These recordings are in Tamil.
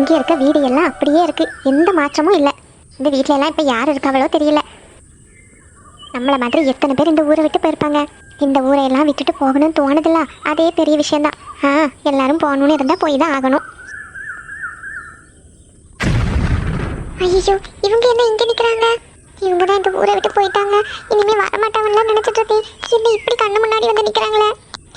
இங்கே இருக்க வீடு எல்லாம் அப்படியே இருக்கு, எந்த மாற்றமும் இல்லை. இந்த வீட்டில எல்லாம் இப்போ யார் இருக்காவளோ தெரியல. நம்மளை மாதிரி எத்தனை பேர் இந்த ஊரை விட்டு போயிருப்பாங்க. இந்த ஊரையெல்லாம் விட்டுட்டு போகணும்னு தோணுதில்ல, அதே பெரிய விஷயம்தான். எல்லாரும் போகணும்னு இருந்தால் போய் தான் ஆகணும். ஐயோ, இவங்க என்ன இங்கே நிற்கிறாங்க? இவங்க தான் இந்த ஊரை விட்டு போயிட்டாங்க, இனிமேல் வரமாட்டாங்கலாம் நினச்சிட்டு இருக்கேன். என்ன இப்படி கண்ணு முன்னாடி வந்து நிற்கிறாங்களே?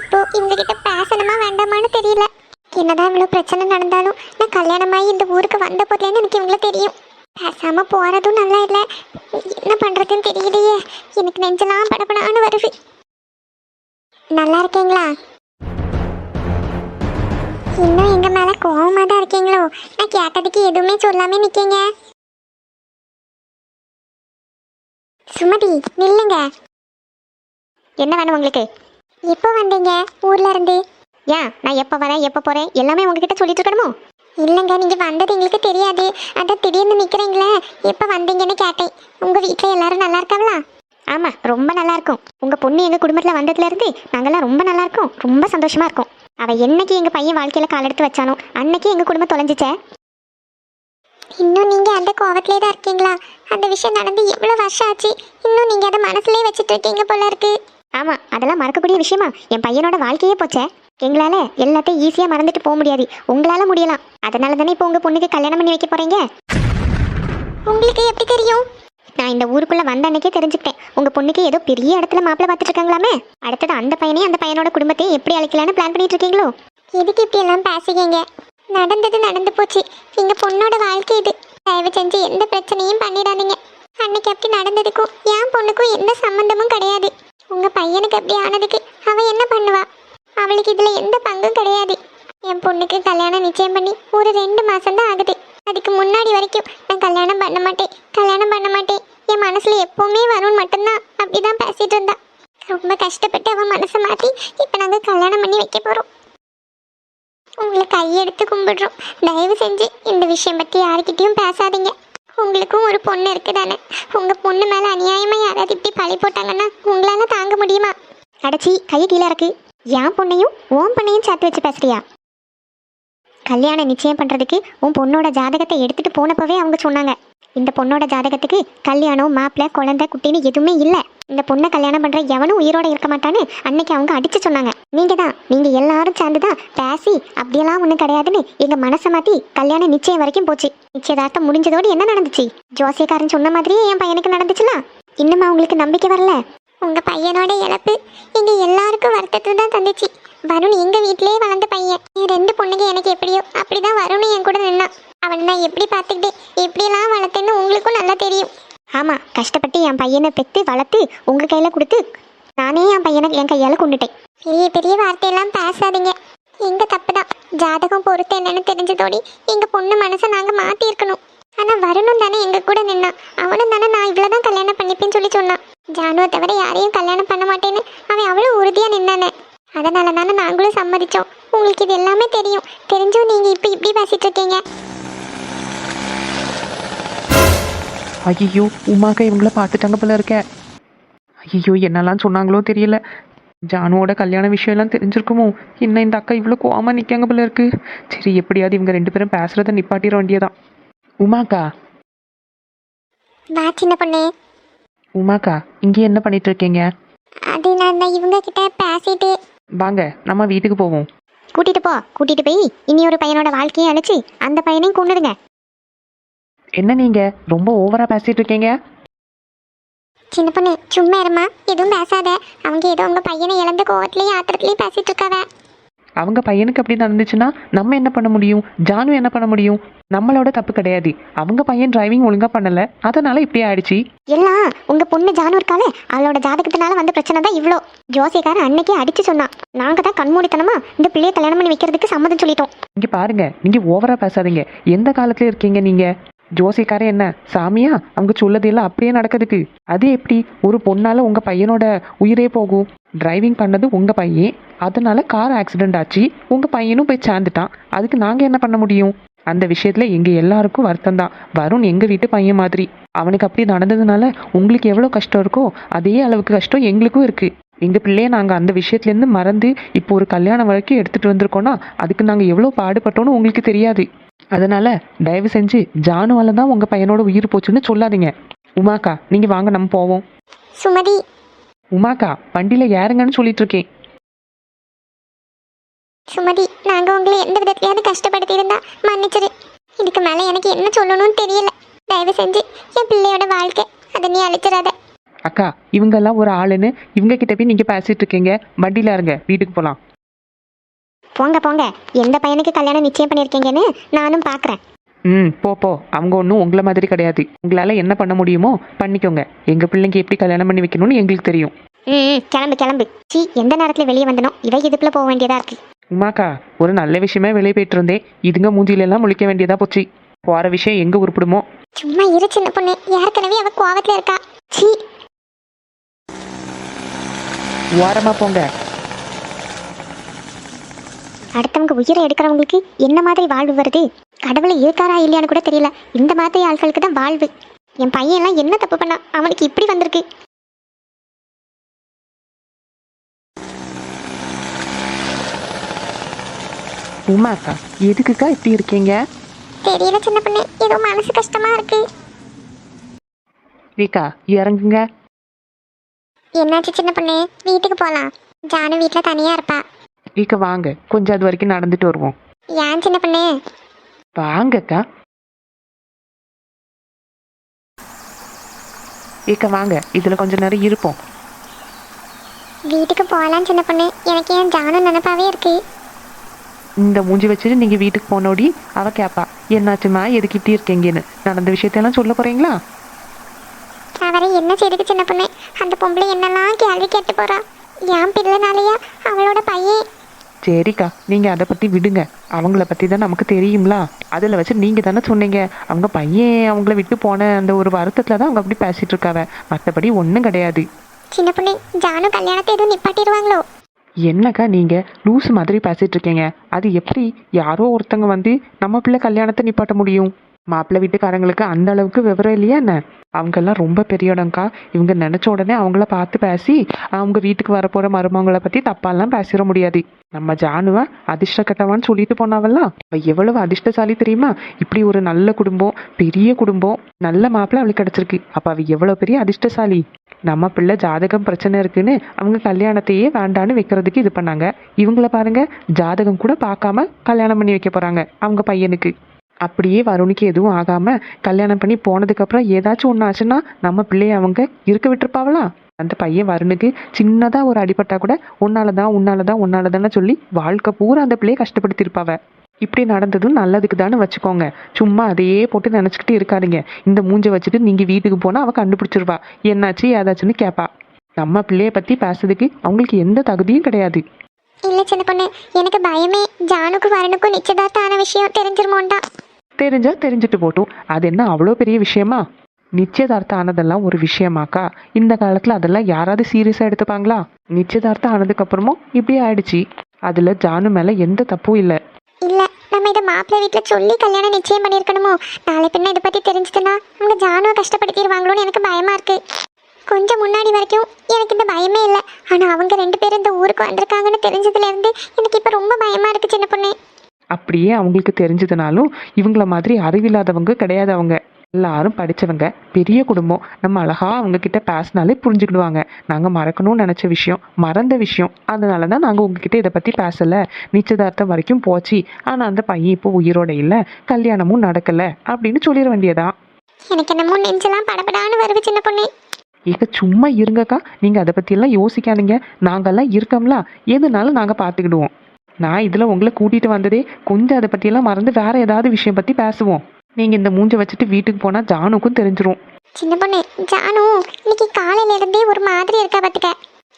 இப்போ இவங்க கிட்ட பேசணுமா வேண்டாமான்னு தெரியல. என்னதான் இவ்வளோ பிரச்சனை நடந்தாலும் நான் கல்யாணமாகி இந்த ஊருக்கு வந்த போதுலேன்னு எனக்கு இவங்கள தெரியும். பேசாம போறதும் நல்லா இல்லை. என்ன பண்றதுன்னு தெரியலையே, எனக்கு நெஞ்செல்லாம் படப்படான்னு வருது. நல்லா இருக்கீங்களா? இன்னும் எங்க மேல கோவமா தான் இருக்கீங்களோ? நான் கேட்டதுக்கு எதுவுமே சொல்லாம நிக்கீங்க. சுமதி, நில்லுங்க. என்ன வேணும் உங்களுக்கு? எப்போ வந்தீங்க ஊர்ல இருந்து? ஏன் நான் எப்போ வரேன் எப்போ போறேன் எல்லாமே உங்ககிட்ட சொல்லிட்டு இருக்கணுமோ? இல்லைங்க, நீங்க வந்தது எங்களுக்கு தெரியாது, அதான் திடீர்னு நிக்கிறீங்களே, எப்போ வந்தீங்கன்னு கேட்டேன். உங்க வீட்டில் எல்லாரும் நல்லா இருக்காங்களா? ஆமா, ரொம்ப நல்லா இருக்கும். உங்க பொண்ணு எங்க குடும்பத்துல வந்ததுல இருந்து நாங்கெல்லாம் ரொம்ப நல்லா இருக்கோம், ரொம்ப சந்தோஷமா இருக்கோம். அவ என்னைக்கு எங்க பையன் வாழ்க்கையில கால் எடுத்து வச்சானோ அன்னைக்கு எங்க குடும்பம் தொலைஞ்சிச்சே. இன்னும் நீங்க அந்த கோவத்திலே தான் இருக்கீங்களா? அந்த விஷயம் நடந்து எவ்வளவு வருஷம் ஆச்சு, இன்னும் நீங்க அதை மனசுலயே வச்சுட்டு இருக்கீங்க போல இருக்கு. ஆமா, அதெல்லாம் மறக்கக்கூடிய விஷயமா? என் பையனோட வாழ்க்கையே போச்சே. எங்களால எல்லாத்தையும் ஈஸியா மறந்துட்டு போக முடியாது, உங்களால முடியலாம். அதனால தானே இப்போ உங்க பொண்ணுக்கு கல்யாணம் பண்ணி வைக்க போறீங்க. உங்களுக்கு எப்படி தெரியும்? நான் இந்த ஊருக்குள்ள வந்த அன்னைக்கே தெரிஞ்சுக்கிட்டேன். உங்க பொண்ணுக்கு ஏதோ பெரிய இடத்துல மாப்பிள்ளை பார்த்துட்டு இருக்காங்களாமே. அடுத்தது அந்த பையனையும் அந்த பையனோட குடும்பத்தையும் எப்படி அழைக்கலான்னு பிளான் பண்ணிட்டு இருக்கீங்களோ? எதுக்கு இப்படி எல்லாம் பேசுறீங்க? நடந்தது நடந்து போச்சு. எங்க பொண்ணோட வாழ்க்கை இது. தயவு செஞ்சு எந்த பிரச்சனையும் பண்ணிடாதீங்க. அன்னைக்கு அப்படி நடந்ததுக்கும் என் பொண்ணுக்கும் எந்த சம்பந்தமும் கிடையாது. உங்க பையனுக்கு அப்படி ஆனதுக்கு அவ என்ன பண்ணுவா? அவளுக்கு இதுல எந்த பங்கும் கிடையாது. என் பொண்ணுக்கு கல்யாணம் நிச்சயம் பண்ணி ஒரு 2 மாசம் தான் ஆகுது. அதுக்கு முன்னாடி வரைக்கும் நான் கல்யாணம் பண்ண மாட்டேன், கல்யாணம் பண்ண மாட்டேன், என் மனசுல எப்பவுமே வரும்னு மட்டும்தான் அப்படிதான் பேசிட்டு இருந்தா. ரொம்ப கஷ்டப்பட்டு அவன் மனசை மாத்தி இப்ப நாங்க கல்யாணம் பண்ணி வைக்க போறோம். உங்களை கையெடுத்து கும்பிடுறோம். தயவு செஞ்சு இந்த விஷயம் பத்தி யாருக்கிட்டையும் பேசாதீங்க. உங்களுக்கும் ஒரு பொண்ணு இருக்குதானே? உங்க பொண்ணு மேல அநியாயமா யாராவது இப்படி பழி போட்டாங்கன்னா உங்களால தாங்க முடியுமா? அடைச்சி கையை கீழே இருக்கு. என் பொண்ணையும் உன் பொண்ணையும் சேர்த்து வச்சு பேசுறியா? கல்யாணம் நிச்சயம் பண்றதுக்கு உன் பொண்ணோட ஜாதகத்தை எடுத்துட்டு போனப்பவே அவங்க சொன்னாங்க, இந்த பொண்ணோட ஜாதகத்துக்கு கல்யாணம் மாப்பிள்ளை குழந்தை குட்டின்னு எதுவுமே இல்லை, இந்த பொண்ணை கல்யாணம் பண்ற எவனும் உயிரோட இருக்க மாட்டான்னு அன்னைக்கு அவங்க அடிச்சு சொன்னாங்க. நீங்க எல்லாரும் சேர்ந்துதான் பேசி அப்படியெல்லாம் ஒன்றும் கிடையாதுன்னு எங்க மனசை மாத்தி கல்யாணம் நிச்சயம் வரைக்கும் போச்சு. நிச்சயதார்த்தம் முடிஞ்சதோடு என்ன நடந்துச்சு? ஜோசியக்காரன் சொன்ன மாதிரியே என் பையனுக்கு நடந்துச்சுல. இன்னுமா உங்களுக்கு நம்பிக்கை வரல? உங்க பையனோட இழப்பு எங்க எல்லாருக்கும் வருத்தத்தை தான் தந்துச்சு. வருண் எங்க வீட்டிலேயே வளர்ந்த பையன். என் 2 பொண்ணுங்க எனக்கு எப்படியோ அப்படிதான் வருண் என் கூட நின்னான். அவனை நான் எப்படி பார்த்துக்கிட்டு எப்படியெல்லாம் வளர்த்தேன்னு உங்களுக்கும் நல்லா தெரியும். ஆமா, கஷ்டப்பட்டு என் பையனை பெற்று வளர்த்து உங்க கையில கொடுத்து நானே என் பையனை என் கையால கொண்டுட்டேன். பெரிய பெரிய வார்த்தையெல்லாம் பேசாதீங்க. எங்க தப்பு தான். ஜாதகம் பொறுத்து என்னன்னு தெரிஞ்சதோடி எங்க பொண்ணு மனசை நாங்க மாத்தி இருக்கணும். ஆனா வருணும் தானே எங்க கூட நின்னான். அவனும் தானே நான் இவ்வளவுதான் கல்யாணம் பண்ணிப்பேன்னு சொல்லி சொன்னான். ஜானுவை தவிர யாரையும் கல்யாணம் பண்ண மாட்டேன்னு அவன் அவ்வளவு உறுதியா நின்னானே. அதனால தானே நாங்களும் சம்மதிச்சோம். உங்களுக்கு இது எல்லாமே தெரியும். தெரிஞ்சும் நீங்க இப்படி பேசிட்டு இருக்கீங்க. ஐயோ, உமாக்கா இவங்கள பார்த்துட்டாங்க போல இருக்க. ஐயோ, என்னெல்லாம் சொன்னாங்களோ தெரியல. ஜானுவோட கல்யாண விஷயம் எல்லாம் தெரிஞ்சிருக்குமோ? இன்னும் இந்த அக்கா இவ்வளோ கோவமா நிற்காங்க போல இருக்கு. சரி, எப்படியாவது இவங்க 2 பேரும் பேசுறத நிப்பாட்டிட வேண்டியதான். உமாக்கா, வா சின்ன பொண்ணே. உமாக்கா, இங்கே என்ன பண்ணிட்டு இருக்கீங்க? அது நான் இவங்க கிட்ட பேசிட்டு. வாங்க, நம்ம வீட்டுக்கு போவோம். கூட்டிட்டு போய் இனி ஒரு பையனோட வாழ்க்கையை அழைச்சி அந்த பையனையும் கொண்டுடுங்க. என்ன நீங்க ரொம்ப ஓவரா பேசிட்டு இருக்கீங்க? சின்ன பொண்ணு, சும்மா இருமா, எதுவும் பேசாத. அவங்க ஏதோ உங்க பையனை இழந்த கோவத்திலயும் ஆத்திரத்திலயும் பேசிட்டு இருக்காவ. அவங்க பையனுக்கு அப்படி நடந்துச்சுன்னா நம்ம என்ன பண்ண முடியும்? ஜானு என்ன பண்ண முடியும்? நம்மளோட தப்பு கிடையாது. அவங்க பையன் டிரைவிங் ஒழுங்கா பண்ணல, அதனால இப்படி ஆயிடுச்சு. எல்லாம் உங்க பொண்ணு ஜானு இருக்காளே, அவளோட ஜாதகத்தினால வந்த பிரச்சனை தான் இவ்வளோ. ஜோசியக்காரன் அன்னைக்கே அடிச்சு சொன்னான். நாங்க தான் கண்மூடித்தனமா இந்த பிள்ளையை கல்யாணம் பண்ணி வைக்கிறதுக்கு சம்மதம் சொல்லிட்டோம். இங்க பாருங்க, நீங்க ஓவரா பேசாதீங்க. எந்த காலத்துல இருக்கீங்க நீங்க? ஜோசிக்காரன் என்ன சாமியா? அவங்க சொல்லதெல்லாம் அப்படியே நடக்குதுக்கு. அது எப்படி ஒரு பொண்ணால உங்க பையனோட உயிரே போகும்? டிரைவிங் பண்ணது உங்க பையன், அதனால கார் ஆக்சிடென்ட் ஆச்சு, உங்க பையனும் போய் சேர்ந்துட்டான். அதுக்கு நாங்க என்ன பண்ண முடியும்? அந்த விஷயத்துல எங்க எல்லாருக்கும் வருத்தம் தான். வருண் எங்க வீட்டு பையன் மாதிரி. அவனுக்கு அப்படி நடந்ததுனால உங்களுக்கு எவ்வளவு கஷ்டம் இருக்கோ அதே அளவுக்கு கஷ்டம் எங்களுக்கும் இருக்கு. எங்க பிள்ளைய நாங்க அந்த விஷயத்துல இருந்து மறந்து இப்போ ஒரு கல்யாணம் வரைக்கும் எடுத்துட்டு வந்திருக்கோம்னா அதுக்கு நாங்க எவ்வளவு பாடுபட்டோம்னு உங்களுக்கு தெரியாது. அதனால தயவு செஞ்சு ஜானுவால தான் உங்க பையனோட உயிர் போச்சுன்னு சொல்லாதீங்க. உமாக்கா நீங்க வாங்க நம்ம போவோம். சுமதி. உமாக்கா வண்டியில ஏறுங்கன்னு சொல்லிட்டு இருக்கேன். சுமதி, நாங்க உங்களை எந்த விதத்திலையாவது கஷ்டப்படுத்தி இருந்தா மன்னிச்சிரு. இதுக்கு மேல எனக்கு என்ன சொல்லணும்னு தெரியல. தயவு செஞ்சு என் பிள்ளையோட வாழ்க்கை அதை நீ அழிச்சிடாத. அக்கா இவங்கெல்லாம் ஒரு ஆளுன்னு இவங்க கிட்ட போய் நீங்க பேசிட்டு இருக்கீங்க. வண்டியில இருங்க, வீட்டுக்கு போலாம். போங்க போங்க, எந்த பையனுக்கு கல்யாணம் நிச்சயம் பண்ணியிருக்கீங்கன்னு நானும் பார்க்குறேன். போ போ. அவங்க ஒன்றும் உங்களை மாதிரி கிடையாது. உங்களால என்ன பண்ண முடியுமோ பண்ணிக்கோங்க. எங்க பிள்ளைங்க எப்படி கல்யாணம் பண்ணி வைக்கணும்னு எங்களுக்கு தெரியும். கிளம்பு கிளம்பு. சீ, எந்த நேரத்தில் வெளியே வந்தனோ இவை இதுக்குள்ள போக வேண்டியதா இருக்கு. உமாக்கா ஒரு நல்ல விஷயமே வெளியே போயிட்டு இருந்தேன். இதுங்க மூஞ்சில எல்லாம் முழிக்க வேண்டியதா போச்சு. போற விஷயம் எங்க உருப்பிடுமோ. சும்மா இரு சின்ன பொண்ணு, ஏற்கனவே அவ கோவத்துல இருக்கா. சீ. ஓரமா போங்க. அடுத்தவங்க உயிரை எடுக்கிறவங்களுக்கு என்ன மாதிரி வாழ்வு வருது? கடவுளை இருக்காரா இல்லையான்னு கூட தெரியல. இந்த மாதிரி ஆட்களுக்கு தான் வாழ்வு. என் பையன் எல்லாம் என்ன தப்பு பண்ணா அவனுக்கு இப்படி வந்திருக்கு? உமாக்கா எதுக்குக்கா இப்படி இருக்கீங்க? தெரியல சின்ன பொண்ணு, ஏதோ மனசு கஷ்டமா இருக்கு. ரீகா இறங்குங்க. என்னாச்சு சின்ன பொண்ணு? வீட்டுக்கு போலாம். ஜானு வீட்டுல தனியா இருப்பா. ரீகா வாங்க, கொஞ்சம் அது வரைக்கும் நடந்துட்டு வருவோம். ஏன் சின்ன பொண்ணு? வாங்கக்கா. ரீகா வாங்க, இதுல கொஞ்ச நேரம் இருப்போம். வீட்டுக்கு போகலாம் சின்ன பொண்ணு. எனக்கு ஏன் ஜானு நினைப்பாவே இருக்கு. இந்த மூஞ்சி வச்சுட்டு நீங்க வீட்டுக்கு போனோடி அவ கேப்பா என்னாச்சுமா எதுக்கு இப்படி இருக்கீங்கன்னு. நடந்த விஷயத்தையெல்லாம் சொல்ல போறீங்களா? அவரை என்ன செய்துக்கு சின்ன பொண்ணு? அந்த பொம்பளை என்னெல்லாம் கேள்வி கேட்டு போறா. என் பிள்ளைனாலையா அவளோட பையன்? சரிக்கா நீங்க அதை பத்தி விடுங்க. அவங்கள பத்தி தான் நமக்கு தெரியும்ல. அதுல வச்சு நீங்க தானே சொன்னீங்க அவங்க பையன் அவங்கள விட்டு போன அந்த ஒரு வருத்தத்துல தான் அவங்க அப்படி பேசிட்டு இருக்காவ. மற்றபடி ஒன்றும் கிடையாது. சின்ன பொண்ணு, ஜானு கல்யாணத்தை எதுவும் நிப்பாட்டிடுவாங்களோ? என்னக்கா நீங்க லூஸ் மாதிரி பேசிட்டு இருக்கீங்க? அது எப்படி யாரோ ஒருத்தங்க வந்து நம்ம பிள்ளை கல்யாணத்தை நிப்பாட்ட முடியும்? மாப்பிள்ளை வீட்டுக்காரங்களுக்கு அந்த அளவுக்கு விவரம் இல்லையா என்ன? அவங்கெல்லாம் ரொம்ப பெரியவடங்கக்கா. இவங்க நினைச்ச உடனே அவங்கள பார்த்து பேசி அவங்க வீட்டுக்கு வரப்போற மருமவங்களை பத்தி தப்பாலாம் பேசிட முடியாது. நம்ம ஜானுவ அதிர்ஷ்டக்கட்டவான்னு சொல்லிட்டு போனாவெல்லாம் அவ எவ்வளவு அதிர்ஷ்டசாலி தெரியுமா? இப்படி ஒரு நல்ல குடும்பம், பெரிய குடும்பம், நல்ல மாப்பிள்ளை அவளுக்கு கிடைச்சிருக்கு. அப்ப அவ எவ்வளவு பெரிய அதிர்ஷ்டசாலி. நம்ம பிள்ளை ஜாதகம் பிரச்சனை இருக்குன்னு அவங்க கல்யாணத்தையே வேண்டான்னு வைக்கிறதுக்கு இது பண்ணாங்க. இவங்கள பாருங்க, ஜாதகம் கூட பார்க்காம கல்யாணம் பண்ணி வைக்க போறாங்க அவங்க பையனுக்கு. அப்படியே வருணுக்கு எதுவும் ஆகாம கல்யாணம் பண்ணி போனதுக்கு அப்புறம் ஏதாச்சும் ஒன்று ஆச்சுன்னா நம்ம பிள்ளைய அவங்க இருக்க விட்டுருப்பாவளா? அந்த பையன் வருணுக்கு சின்னதா ஒரு அடிபட்டா கூட உன்னாலதான்னு சொல்லி வாழ்க்கை பூரா அந்த பிள்ளைய கஷ்டப்படுத்திருப்பாவ. இப்படி நடந்ததும் நல்லதுக்கு தானே வச்சுக்கோங்க. சும்மா அதையே போட்டு நினச்சிக்கிட்டு இருக்காதீங்க. இந்த மூஞ்சை வச்சுட்டு நீங்க வீட்டுக்கு போனா அவ கண்டுபிடிச்சிருவா. என்னாச்சு ஏதாச்சுன்னு கேட்பா. நம்ம பிள்ளைய பத்தி பேசுறதுக்கு அவங்களுக்கு எந்த தகுதியும் கிடையாது. இல்ல சின்ன பொண்ணு, எனக்கு பயமே ஜானுக்கு வரனுக்கும் நிச்சயதார்த்தான விஷயம் தெரிஞ்சிருமோண்டா. தெரிஞ்சா தெரிஞ்சுட்டு போட்டும். அது என்ன அவ்வளோ பெரிய விஷயமா? நிச்சயதார்த்தம் ஆனதெல்லாம் ஒரு விஷயமாக்கா? இந்த காலத்துல அதெல்லாம் யாராவது சீரியஸா எடுத்துப்பாங்களா? நிச்சயதார்த்தம் ஆனதுக்கு அப்புறமும் இப்படி ஆயிடுச்சு. அதுல ஜானு மேல எந்த தப்பும் இல்லை. இல்ல, நம்ம இதை மாப்பிள்ளை வீட்டுல சொல்லி கல்யாணம் நிச்சயம் பண்ணிருக்கணுமோ? நாளை பின்ன இதை பத்தி தெரிஞ்சுதுன்னா அவங்க ஜானுவை கஷ்டப்படுத்திடுவாங்களோன்னு எனக்கு பயமா இருக்கு. கொஞ்சம் முன்னாடி வரைக்கும் எனக்கு இந்த பயமே இல்லை. ஆனா அவங்க 2 பேரும் இந்த ஊருக்கு வந்திருக்காங்கன்னு தெரிஞ்சதுல இருந்து எனக்கு இப்ப ரொம்ப பயமா இருக்கு சின்ன பொண்ணு. அப்படியே அவங்களுக்கு தெரிஞ்சதுனாலும் இவங்கள மாதிரி அறிவில்லாதவங்க கிடையாது. அவங்க எல்லாரும் படிச்சவங்க, பெரிய குடும்பம். நம்ம அழகா அவங்க கிட்ட பேசினாலே புரிஞ்சுக்கிடுவாங்க. நாங்க மறக்கணும்னு நினைச்ச விஷயம் மறந்த விஷயம், அதனாலதான் நாங்க உங்ககிட்ட இதை பத்தி பேசல. நிச்சயதார்த்தம் வரைக்கும் போச்சு, ஆனா அந்த பையன் இப்போ உயிரோட இல்ல, கல்யாணமும் நடக்கல அப்படின்னு சொல்லிட வேண்டியதா. எனக்கு என்னமோ நெஞ்செல்லாம் படபடான்னு வருது சின்ன பொண்ணு. ஏக சும்மா இருங்கக்கா. நீங்க அதை பத்தி எல்லாம் யோசிக்காதீங்க. நாங்கெல்லாம் இருக்கோம்ல, எதுனாலும் நாங்க பாத்துக்கிடுவோம். நான் இதுல உங்களை கூட்டிட்டு வந்ததே கொஞ்சம் அதை பத்தி எல்லாம் மறந்து வேற ஏதாவது விஷயம் பத்தி பேசுவோம். நீங்க இந்த மூஞ்ச வச்சுட்டு வீட்டுக்கு போனா ஜானுக்கும் தெரிஞ்சிரும். சின்ன பொண்ணு, ஜானு இன்னைக்கு காலையில இருந்தே ஒரு மாதிரி இருக்கா பாத்துக்க.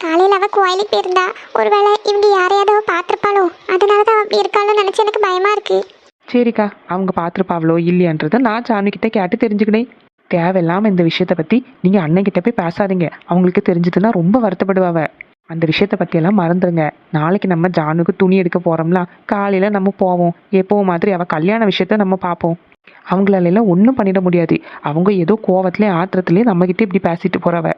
காலையில அவ கோயிலுக்கு போயிருந்தா. ஒருவேளை இவங்க யாரையாவது அவ பாத்திருப்பாளோ? அதனாலதான் அவ அப்படி இருக்காளோ நினைச்சு எனக்கு பயமா இருக்கு. சரிக்கா, அவங்க பாத்திருப்பாவளோ இல்லையான்றத நான் ஜானு கிட்ட கேட்டு தெரிஞ்சுக்கினேன். தேவையில்லாம இந்த விஷயத்த பத்தி நீங்க அண்ணன் கிட்ட போய் பேசாதீங்க. அவங்களுக்கு தெரிஞ்சதுன்னா ரொம்ப வருத்தப்படுவாவ. அந்த விஷயத்த பற்றியெல்லாம் மறந்துடுங்க. நாளைக்கு நம்ம ஜானுக்கு துணி எடுக்க போகிறோம்ல, காலையில் நம்ம போவோம். எப்போவும் மாதிரி அவள் கல்யாண விஷயத்த நம்ம பார்ப்போம். அவங்களால ஒன்றும் பண்ணிட முடியாது. அவங்க ஏதோ கோவத்திலே ஆத்திரத்திலே நம்மக்கிட்ட இப்படி பேசிட்டு போகிறவ.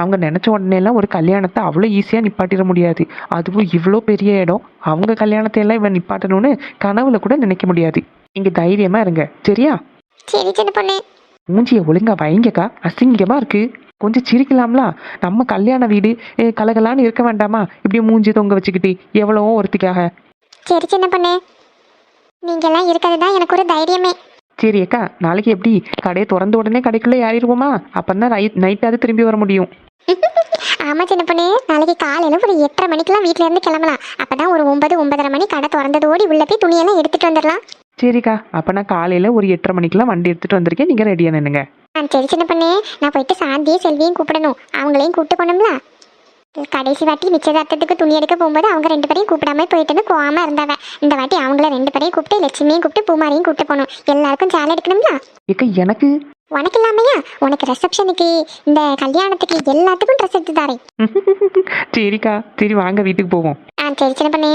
அவங்க நினச்ச உடனே எல்லாம் ஒரு கல்யாணத்தை அவ்வளோ ஈஸியாக நிப்பாட்டிட முடியாது. அதுவும் இவ்வளோ பெரிய இடம், அவங்க கல்யாணத்தை எல்லாம் இவன் நிப்பாட்டணும்னு கனவுல கூட நினைக்க முடியாது. இங்கே தைரியமாக இருங்க, சரியா? சரி சின்ன பொண்ணு. மூஞ்சியை ஒழுங்கா வைங்கக்கா, அசிங்கமாக இருக்கு. கொஞ்சம் சிரிக்கலாம்ல. நம்ம கல்யாண வீடு கலகலான்னு இருக்க வேண்டாமா? இப்படி மூஞ்சி தொங்க வச்சுக்கிட்டு எவ்வளவோ ஒருத்திக்காக. சரி சின்ன பொண்ணு, நீங்கெல்லாம் இருக்கிறது தான் எனக்கு ஒரு தைரியமே. சரி அக்கா, நாளைக்கு எப்படி கடையை திறந்த உடனே கடைக்குள்ளே ஏறிடுவோமா? அப்போ தான் நைட்டாவது திரும்பி வர முடியும். ஆமா சின்ன பொண்ணு, நாளைக்கு காலையில ஒரு 8:30 மணிக்கெல்லாம் வீட்ல இருந்து கிளம்பலாம். அப்பதான் ஒரு 9-9:30 மணி கடை திறந்தது ஓடி உள்ள போய் துணியெல்லாம் எடுத்துட்டு வந்துடலாம். சரிக்கா, அப்போ நான் காலையில் ஒரு 8:30 மணிக்கெல்லாம் வண்டி எடுத்துகிட்டு வந்திருக்கேன், நீங்கள் ரெடியாக நின்னுங்க. சரி சின்ன பொண்ணு, நான் போயிட்டு சாந்தியும் செல்வியும் கூப்பிடணும். அவங்களையும் கூப்பிட்டு போனோம்ல. கடைசி வாட்டி நிச்சயதார்த்தத்துக்கு துணி எடுக்க போகும்போது அவங்க 2 பேரையும் கூப்பிடாம போயிட்டுன்னு கோவமா இருந்தாவ. இந்த வாட்டி அவங்கள 2 பேரையும் கூப்பிட்டு லட்சுமியும் கூப்பிட்டு பூமாரியும் கூப்பிட்டு போகணும். எல்லாருக்கும் சேலை எடுக்கணும்ல. ஏக்கா எனக்கு உனக்கு இல்லாமையா? உனக்கு ரிசப்ஷனுக்கு, இந்த கல்யாணத்துக்கு எல்லாத்துக்கும் ட்ரெஸ் எடுத்து தாரேன். சரிக்கா, சரி வாங்க வீட்டுக்கு போவோம். சரி சின்ன பொண்ணு.